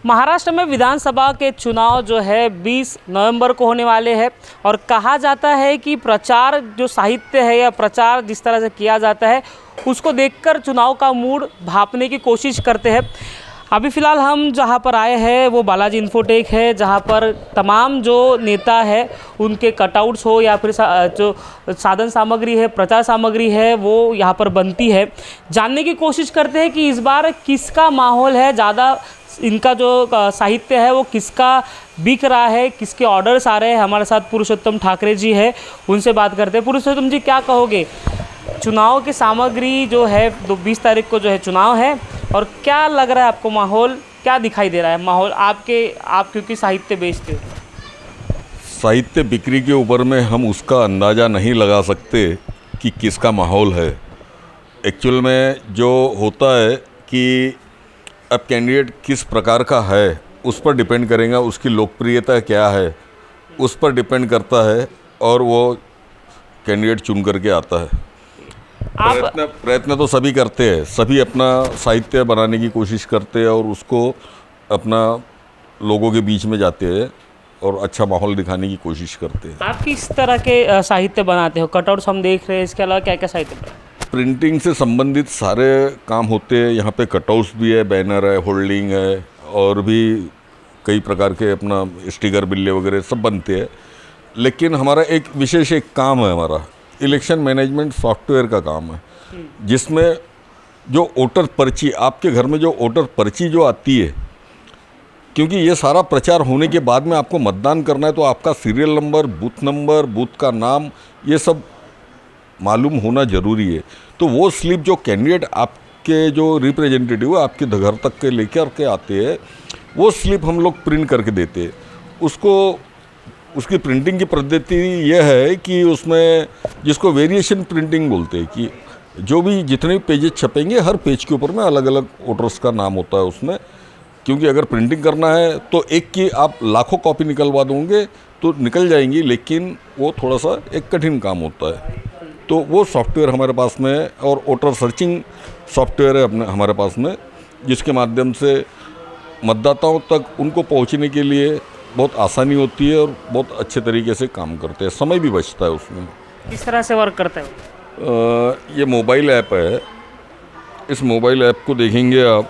महाराष्ट्र में विधानसभा के चुनाव जो है 20 नवंबर को होने वाले हैं और कहा जाता है कि प्रचार जो साहित्य है या प्रचार जिस तरह से किया जाता है उसको देखकर चुनाव का मूड भांपने की कोशिश करते हैं। अभी फ़िलहाल हम जहां पर आए हैं वो बालाजी इन्फोटेक है, जहां पर तमाम जो नेता है उनके कटआउट्स हो या फिर जो साधन सामग्री है, प्रचार सामग्री है, वो यहां पर बनती है। जानने की कोशिश करते हैं कि इस बार किसका माहौल है, ज़्यादा इनका जो साहित्य है वो किसका बिक रहा है, किसके ऑर्डर्स आ रहे हैं। हमारे साथ पुरुषोत्तम ठाकरे जी है, उनसे बात करते हैं। पुरुषोत्तम जी, क्या कहोगे, चुनाव की सामग्री जो है 20 तारीख को जो है चुनाव है और क्या लग रहा है आपको, माहौल क्या दिखाई दे रहा है? माहौल आप क्योंकि साहित्य बेचते हो, साहित्य बिक्री के ऊपर में हम उसका अंदाज़ा नहीं लगा सकते कि किसका माहौल है। एक्चुअल में जो होता है कि अब कैंडिडेट किस प्रकार का है उस पर डिपेंड करेगा, उसकी लोकप्रियता क्या है उस पर डिपेंड करता है और वो कैंडिडेट चुन करके आता है। प्रयत्न तो सभी करते हैं, सभी अपना साहित्य बनाने की कोशिश करते हैं और उसको अपना लोगों के बीच में जाते हैं और अच्छा माहौल दिखाने की कोशिश करते हैं। आप किस तरह के साहित्य बनाते हो? कटआउट्स हम देख रहे हैं, इसके अलावा क्या क्या साहित्य बनाते हैं? प्रिंटिंग से संबंधित सारे काम होते हैं। यहाँ पे कटआउट्स भी है, बैनर है, होल्डिंग है और भी कई प्रकार के अपना स्टिकर बिल्ले वगैरह सब बनते हैं। लेकिन हमारा एक विशेष काम है, हमारा इलेक्शन मैनेजमेंट सॉफ्टवेयर का काम है, जिसमें जो वोटर पर्ची, आपके घर में जो वोटर पर्ची जो आती है, क्योंकि ये सारा प्रचार होने के बाद में आपको मतदान करना है तो आपका सीरियल नंबर, बूथ का नाम, ये सब मालूम होना ज़रूरी है। तो वो स्लिप जो कैंडिडेट आपके जो रिप्रेजेंटेटिव है आपके घर तक के लेकर के आते हैं, वो स्लिप हम लोग प्रिंट करके देते हैं उसको। उसकी प्रिंटिंग की पद्धति यह है कि उसमें, जिसको वेरिएशन प्रिंटिंग बोलते हैं, कि जो भी जितने भी पेजेस छपेंगे हर पेज के ऊपर में अलग अलग वोटर्स का नाम होता है उसमें। क्योंकि अगर प्रिंटिंग करना है तो एक की आप लाखों कॉपी निकलवा दोगे तो निकल जाएंगी, लेकिन वो थोड़ा सा एक कठिन काम होता है। तो वो सॉफ्टवेयर हमारे पास में है और वोटर सर्चिंग सॉफ्टवेयर है अपने हमारे पास में, जिसके माध्यम से मतदाताओं तक उनको पहुंचने के लिए बहुत आसानी होती है और बहुत अच्छे तरीके से काम करते हैं, समय भी बचता है उसमें। किस तरह से वर्क करता है? ये मोबाइल ऐप है। इस मोबाइल ऐप को देखेंगे आप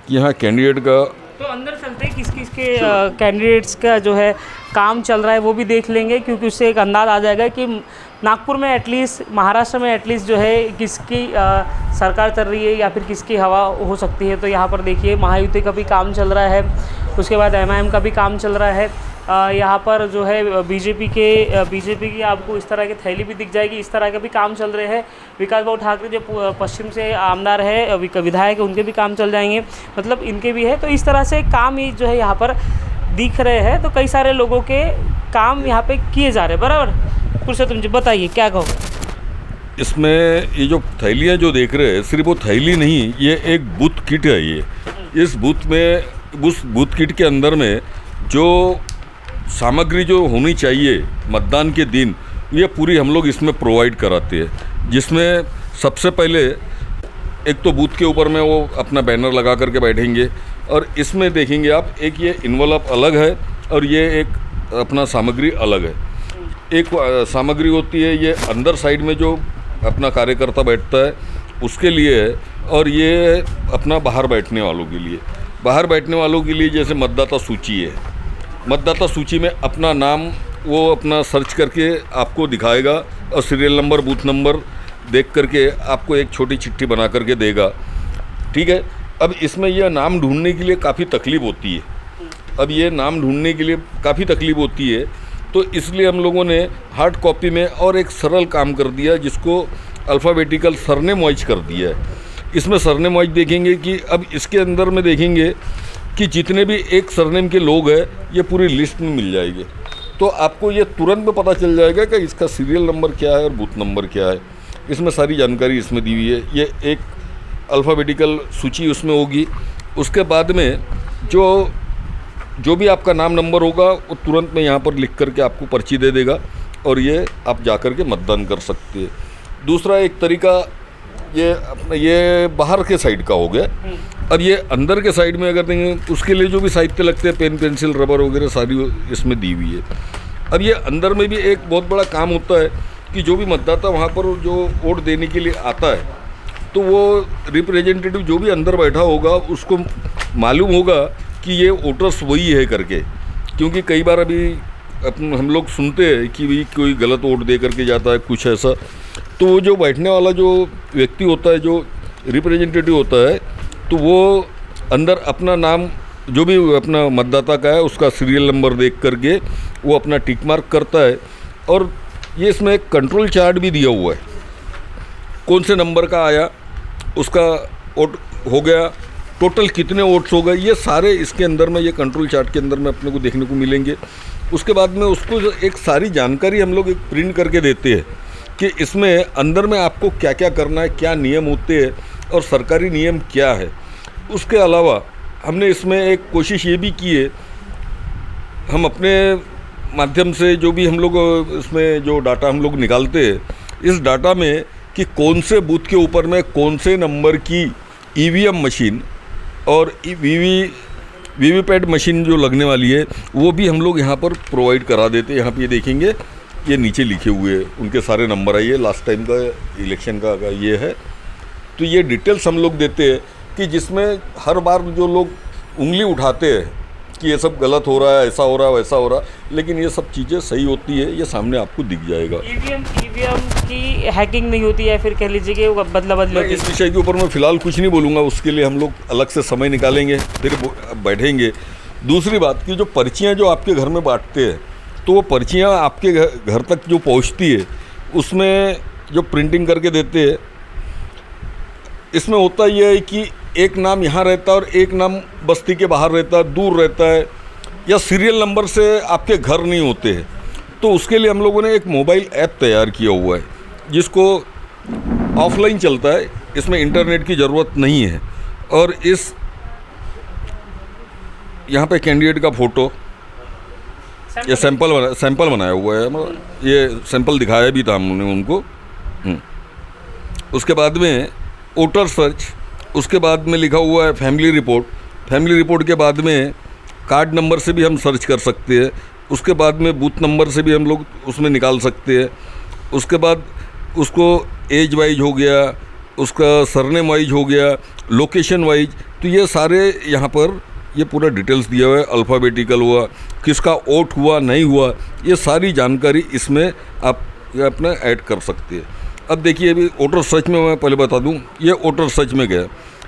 कि यहाँ कैंडिडेट का, तो अंदर चलते किस किस के कैंडिडेट्स का जो है काम चल रहा है वो भी देख लेंगे, क्योंकि उससे एक अंदाज़ आ जाएगा कि नागपुर में एटलीस्ट, महाराष्ट्र में एटलीस्ट जो है किसकी सरकार चल रही है या फिर किसकी हवा हो सकती है। तो यहाँ पर देखिए महायुति का भी काम चल रहा है, उसके बाद MIM का भी काम चल रहा है। यहाँ पर जो है बीजेपी की आपको इस तरह की थैली भी दिख जाएगी, इस तरह के भी काम चल रहे हैं। विकास भाऊ ठाकरे जो पश्चिम से आमदार है, विधायक है, उनके भी काम चल जाएंगे, मतलब इनके भी है। तो इस तरह से काम ही जो है यहाँ पर दिख रहे हैं। तो कई सारे लोगों के काम यहाँ पे किए जा रहे हैं, बराबर। पुरुषोत्तम जी बताइए, क्या कहोगे? इसमें ये जो थैलियाँ जो देख रहे हैं, सिर्फ वो थैली नहीं, ये एक बूथ किट है। ये इस बूथ किट के अंदर में जो सामग्री जो होनी चाहिए मतदान के दिन, ये पूरी हम लोग इसमें प्रोवाइड कराते हैं। जिसमें सबसे पहले एक तो बूथ के ऊपर में वो अपना बैनर लगा करके बैठेंगे और इसमें देखेंगे आप, एक ये इन्वलप अलग है और ये एक अपना सामग्री अलग है। एक सामग्री होती है ये अंदर साइड में जो अपना कार्यकर्ता बैठता है उसके लिए है, और ये अपना बाहर बैठने वालों के लिए। बाहर बैठने वालों के लिए जैसे मतदाता सूची है, मतदाता सूची में अपना नाम वो अपना सर्च करके आपको दिखाएगा और सीरियल नंबर, बूथ नंबर देख करके आपको एक छोटी चिट्ठी बना करके देगा। ठीक है। अब इसमें यह नाम ढूंढने के लिए काफ़ी तकलीफ़ होती है। अब ये नाम ढूंढने के लिए काफ़ी तकलीफ़ होती है, तो इसलिए हम लोगों ने हार्ड कॉपी में और एक सरल काम कर दिया, जिसको अल्फ़ाबेटिकल सरनेम वाइज कर दिया है। इसमें सरनेम वाइज देखेंगे कि अब इसके अंदर में देखेंगे कि जितने भी एक सरनेम के लोग हैं ये पूरी लिस्ट में मिल जाएगी। तो आपको ये तुरंत में पता चल जाएगा कि इसका सीरियल नंबर क्या है और बूथ नंबर क्या है। इसमें सारी जानकारी इसमें दी हुई है। ये एक अल्फ़ाबेटिकल सूची उसमें होगी। उसके बाद में जो भी आपका नाम नंबर होगा वो तुरंत में यहाँ पर लिख करके आपको पर्ची दे देगा और ये आप जा कर के मतदान कर सकते हैं। दूसरा एक तरीका ये बाहर के साइड का हो गया। अब ये अंदर के साइड में अगर देंगे उसके लिए जो भी साहित्य लगते हैं, पेन पेंसिल रबर वगैरह सारी इसमें दी हुई है। अब ये अंदर में भी एक बहुत बड़ा काम होता है कि जो भी मतदाता वहाँ पर जो वोट देने के लिए आता है तो वो रिप्रेजेंटेटिव जो भी अंदर बैठा होगा उसको मालूम होगा कि ये वोटर्स वही है करके, क्योंकि कई बार अभी हम लोग सुनते हैं कि भाई कोई गलत वोट दे करके जाता है कुछ ऐसा, तो वो जो बैठने वाला जो व्यक्ति होता है, जो रिप्रेजेंटेटिव होता है, तो वो अंदर अपना नाम जो भी अपना मतदाता का है उसका सीरियल नंबर देख करके वो अपना टिक मार्क करता है। और ये इसमें एक कंट्रोल चार्ट भी दिया हुआ है, कौन से नंबर का आया, उसका वोट हो गया, टोटल कितने वोट्स हो गए, ये सारे इसके अंदर में, ये कंट्रोल चार्ट के अंदर में अपने को देखने को मिलेंगे। उसके बाद में उसको एक सारी जानकारी हम लोग एक प्रिंट करके देते हैं कि इसमें अंदर में आपको क्या क्या करना है, क्या नियम होते हैं और सरकारी नियम क्या है। उसके अलावा हमने इसमें एक कोशिश ये भी की है, हम अपने माध्यम से जो भी हम लोग इसमें जो डाटा हम लोग निकालते हैं, इस डाटा में कि कौन से बूथ के ऊपर में कौन से नंबर की ईवीएम मशीन और वीवीपैट मशीन जो लगने वाली है वो भी हम लोग यहाँ पर प्रोवाइड करा देते हैं। यहाँ पे ये देखेंगे, ये नीचे लिखे हुए उनके सारे नंबर है, ये लास्ट टाइम का इलेक्शन का ये है। तो ये डिटेल्स हम लोग देते हैं कि जिसमें हर बार जो लोग उंगली उठाते हैं कि ये सब गलत हो रहा है, ऐसा हो रहा है, वैसा हो रहा है, लेकिन ये सब चीज़ें सही होती है, ये सामने आपको दिख जाएगा। ईवीएम की हैकिंग नहीं होती है, फिर कह लीजिए कि बदला होती है। इस विषय के ऊपर मैं फ़िलहाल कुछ नहीं बोलूँगा, उसके लिए हम लोग अलग से समय निकालेंगे, फिर बैठेंगे। दूसरी बात कि जो पर्चियाँ जो आपके घर में बांटते हैं, तो वो पर्चियाँ आपके घर तक जो पहुँचती है उसमें जो प्रिंटिंग करके देते हैं, इसमें होता यह है कि एक नाम यहाँ रहता है और एक नाम बस्ती के बाहर रहता है, दूर रहता है, या सीरियल नंबर से आपके घर नहीं होते हैं। तो उसके लिए हम लोगों ने एक मोबाइल ऐप तैयार किया हुआ है जिसको ऑफलाइन चलता है, इसमें इंटरनेट की ज़रूरत नहीं है। और इस यहाँ पे कैंडिडेट का फ़ोटो, ये सैंपल बनाया हुआ है, ये सैंपल दिखाया भी था हमने उनको। उसके बाद में वोटर सर्च, उसके बाद में लिखा हुआ है फैमिली रिपोर्ट। फैमिली रिपोर्ट के बाद में कार्ड नंबर से भी हम सर्च कर सकते हैं। उसके बाद में बूथ नंबर से भी हम लोग उसमें निकाल सकते हैं। उसके बाद उसको एज वाइज हो गया, उसका सरनेम वाइज हो गया, लोकेशन वाइज, तो ये सारे यहाँ पर ये पूरा डिटेल्स दिया हुआ है। अल्फ़ाबेटिकल हुआ, किसका वोट हुआ नहीं हुआ, ये सारी जानकारी इसमें आप अपना ऐड कर सकते हैं। अब देखिए, अभी वोटर सर्च में मैं पहले बता दूं, ये वोटर सर्च में गया,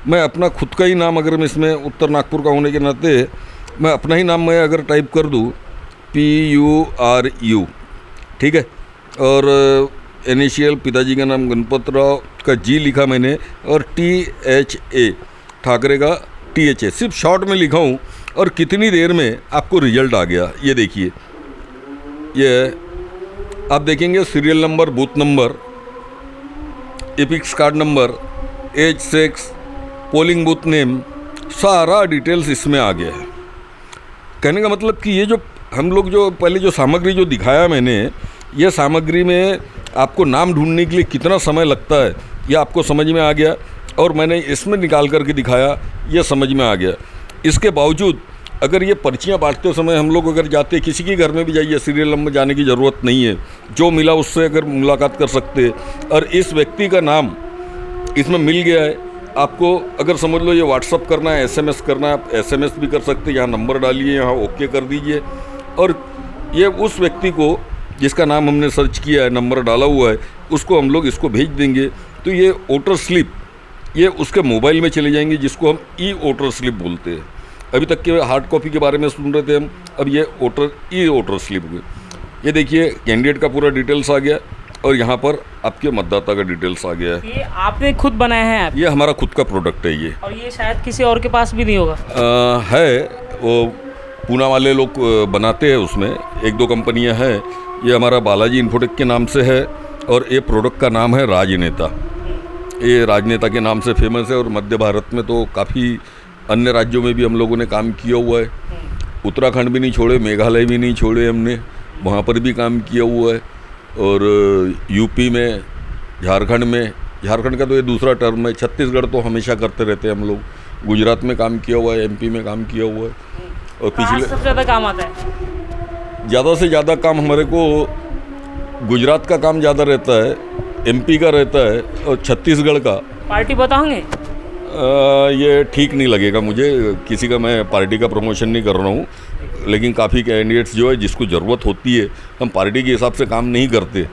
मैं अपना खुद का ही नाम, अगर मैं इसमें उत्तर नागपुर का होने के नाते मैं अपना ही नाम मैं अगर टाइप कर दूं PURU, ठीक है, और इनिशियल पिताजी का नाम गणपत राव का जी लिखा मैंने, और THA ठाकरे का THA सिर्फ शॉर्ट में लिखा हूँ, और कितनी देर में आपको रिजल्ट आ गया। ये देखिए, ये आप देखेंगे serial number, booth number, EPICs card number, age, sex, polling booth name, सारा डिटेल्स इसमें आ गया है। कहने का मतलब कि ये जो हम लोग जो पहले जो सामग्री जो दिखाया मैंने, ये सामग्री में आपको नाम ढूंढने के लिए कितना समय लगता है ये आपको समझ में आ गया, और मैंने इसमें निकाल करके दिखाया, ये समझ में आ गया। इसके बावजूद अगर ये पर्चियाँ बांटते समय हम लोग अगर जाते, किसी के घर में भी जाइए, सीरियल नंबर जाने की ज़रूरत नहीं है, जो मिला उससे अगर मुलाकात कर सकते हैं। और इस व्यक्ति का नाम इसमें मिल गया है, आपको अगर समझ लो ये व्हाट्सअप करना है, SMS करना है, आप SMS भी कर सकते हैं। यहाँ नंबर डालिए, यहाँ ओके कर दीजिए, और ये उस व्यक्ति को जिसका नाम हमने सर्च किया है, नंबर डाला हुआ है, उसको हम लोग इसको भेज देंगे। तो ये वोटर स्लिप ये उसके मोबाइल में चले जाएंगे, जिसको हम वोटर स्लिप बोलते हैं। अभी तक के हार्ड कॉपी के बारे में सुन रहे थे हम, अब ये वोटर स्लिप हुए। ये देखिए, कैंडिडेट का पूरा डिटेल्स आ गया, और यहाँ पर आपके मतदाता का डिटेल्स आ गया है। ये आपने खुद बनाया है आप? ये हमारा खुद का प्रोडक्ट है ये, और ये शायद किसी और के पास भी नहीं होगा। है, वो पूना वाले लोग बनाते हैं, उसमें 1-2 कंपनियां हैं। ये हमारा बालाजी इन्फोटेक के नाम से है, और ये प्रोडक्ट का नाम है राजनेता। ये राजनेता के नाम से फेमस है, और मध्य भारत में तो काफ़ी अन्य राज्यों में भी हम लोगों ने काम किया हुआ है। उत्तराखंड भी नहीं छोड़े, मेघालय भी नहीं छोड़े हमने, वहाँ पर भी काम किया हुआ है। और यूपी में, झारखंड का तो ये दूसरा टर्म है, छत्तीसगढ़ तो हमेशा करते रहते हैं हम लोग, गुजरात में काम किया हुआ है, एमपी में काम किया हुआ है। और कहाँ पिछले सबसे ज़्यादा काम आता है? ज़्यादा से ज़्यादा काम हमारे को गुजरात का काम ज़्यादा रहता है, एमपी का रहता है और छत्तीसगढ़ का। पार्टी बताओगे? ये ठीक नहीं लगेगा मुझे, किसी का मैं पार्टी का प्रमोशन नहीं कर रहा हूँ, लेकिन काफ़ी कैंडिडेट्स जो है जिसको ज़रूरत होती है, हम पार्टी के हिसाब से काम नहीं करते।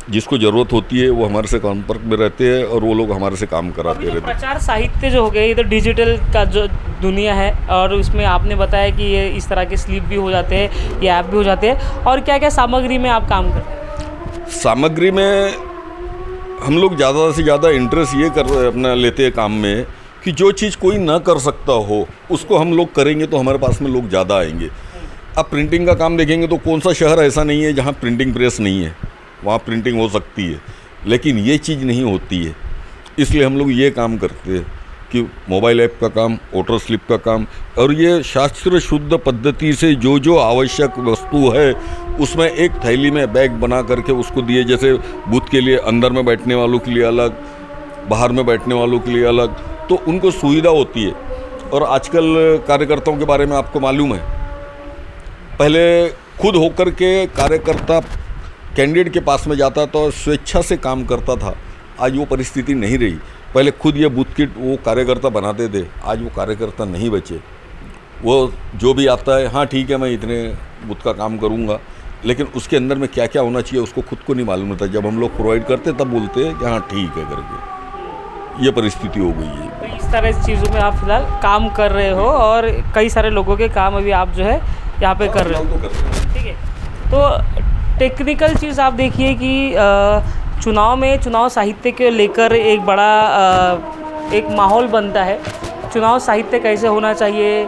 जिसको ज़रूरत होती है वो हमारे से संपर्क में रहते हैं और वो लोग हमारे से काम कराते रहते हैं। प्रचार साहित्य जो हो गए, ये तो डिजिटल का जो दुनिया है, और इसमें आपने बताया कि ये इस तरह के स्लिप भी हो जाते हैं, ये ऐप भी हो जाते हैं, और क्या क्या सामग्री में आप काम करते हैं? सामग्री में हम लोग ज़्यादा से ज़्यादा इंटरेस्ट ये अपना लेते हैं काम में कि जो चीज़ कोई ना कर सकता हो उसको हम लोग करेंगे तो हमारे पास में लोग ज़्यादा आएंगे। अब प्रिंटिंग का काम देखेंगे तो कौन सा शहर ऐसा नहीं है जहाँ प्रिंटिंग प्रेस नहीं है, वहाँ प्रिंटिंग हो सकती है, लेकिन ये चीज़ नहीं होती है। इसलिए हम लोग ये काम करते हैं कि मोबाइल ऐप का काम, वोटर स्लिप का काम, और ये शास्त्र शुद्ध पद्धति से जो जो आवश्यक वस्तु है उसमें एक थैली में बैग बना करके उसको दिए। जैसे बूथ के लिए अंदर में बैठने वालों के लिए अलग, बाहर में बैठने वालों के लिए अलग, तो उनको सुविधा होती है। और आजकल कार्यकर्ताओं के बारे में आपको मालूम है, पहले खुद होकर के कार्यकर्ता कैंडिडेट के पास में जाता था और स्वेच्छा से काम करता था। आज वो परिस्थिति नहीं रही। पहले खुद ये बूथ किट वो कार्यकर्ता बनाते थे, आज वो कार्यकर्ता नहीं बचे। वो जो भी आता है, हाँ ठीक है मैं इतने बूथ का काम करूँगा, लेकिन उसके अंदर में क्या क्या होना चाहिए उसको खुद को नहीं मालूम होता। जब हम लोग प्रोवाइड करते तब बोलते हैं कि हाँ ठीक है करके। ये परिस्थिति हो गई है। तो इस तरह चीज़ों में आप फिलहाल काम कर रहे हो, और कई सारे लोगों के काम अभी आप जो है यहाँ पे कर रहे हो, ठीक है। तो टेक्निकल चीज़ आप देखिए कि चुनाव में चुनाव साहित्य के लेकर एक बड़ा एक माहौल बनता है। चुनाव साहित्य कैसे होना चाहिए,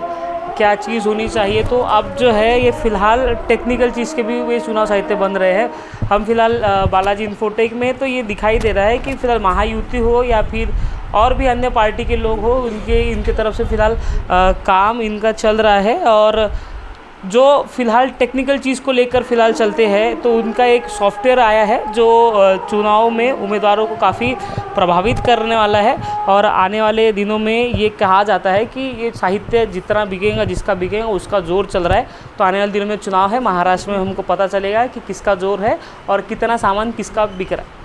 क्या चीज़ होनी चाहिए, तो अब जो है ये फ़िलहाल टेक्निकल चीज़ के भी वे चुनाव साहित्य बन रहे हैं। हम फिलहाल बालाजी इन्फोटेक में तो ये दिखाई दे रहा है कि फ़िलहाल महायुति हो या फिर और भी अन्य पार्टी के लोग हो, इनके तरफ से फ़िलहाल काम इनका चल रहा है। और जो फ़िलहाल टेक्निकल चीज़ को लेकर फ़िलहाल चलते हैं, तो उनका एक सॉफ्टवेयर आया है जो चुनाव में उम्मीदवारों को काफ़ी प्रभावित करने वाला है। और आने वाले दिनों में ये कहा जाता है कि ये साहित्य जितना बिकेगा, जिसका बिकेगा उसका ज़ोर चल रहा है। तो आने वाले दिनों में चुनाव है, महाराष्ट्र में हमको पता चलेगा कि किसका ज़ोर है और कितना सामान किसका बिक रहा है।